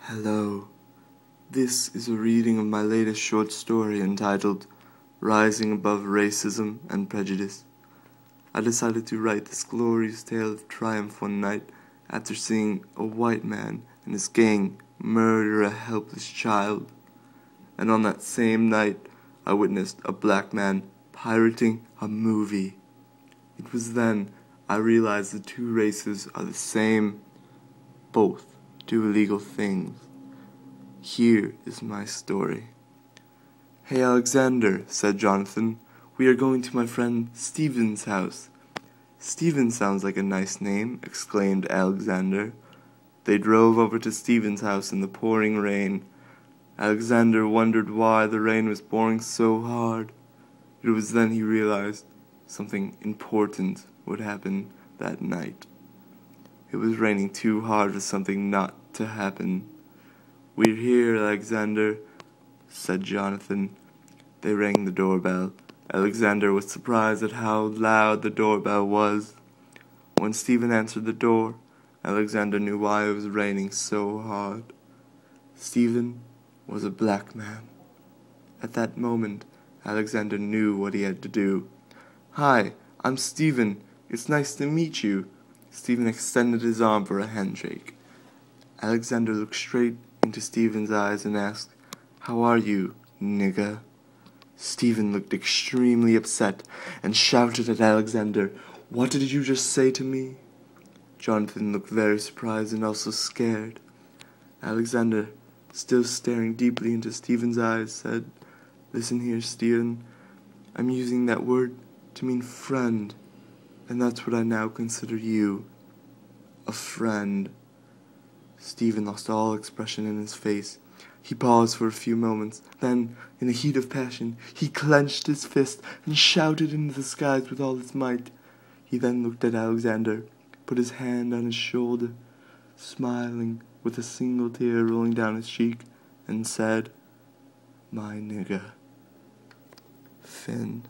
Hello. This is a reading of my latest short story entitled Rising Above Racism and Prejudice. I decided to write this glorious tale of triumph one night after seeing a white man and his gang murder a helpless child. And on that same night, I witnessed a black man pirating a movie. It was then I realized the two races are the same. Both do illegal things. Here is my story. "Hey, Alexander," said Jonathan, "we are going to my friend Stephen's house." "Stephen sounds like a nice name," exclaimed Alexander. They drove over to Stephen's house in the pouring rain. Alexander wondered why the rain was pouring so hard. It was then he realized something important would happen that night. It was raining too hard for something not to happen. "We're here, Alexander," said Jonathan. They rang the doorbell. Alexander was surprised at how loud the doorbell was. When Stephen answered the door, Alexander knew why it was raining so hard. Stephen was a black man. At that moment, Alexander knew what he had to do. "Hi, I'm Stephen. It's nice to meet you." Stephen extended his arm for a handshake. Alexander looked straight into Stephen's eyes and asked, "How are you, nigga?" Stephen looked extremely upset and shouted at Alexander, "What did you just say to me?" Jonathan looked very surprised and also scared. Alexander, still staring deeply into Stephen's eyes, said, "Listen here, Stephen. I'm using that word to mean friend, and that's what I now consider you. A friend." Stephen lost all expression in his face. He paused for a few moments. Then, in a heat of passion, he clenched his fist and shouted into the skies with all his might. He then looked at Alexander, put his hand on his shoulder, smiling with a single tear rolling down his cheek, and said, "My nigga." Finn.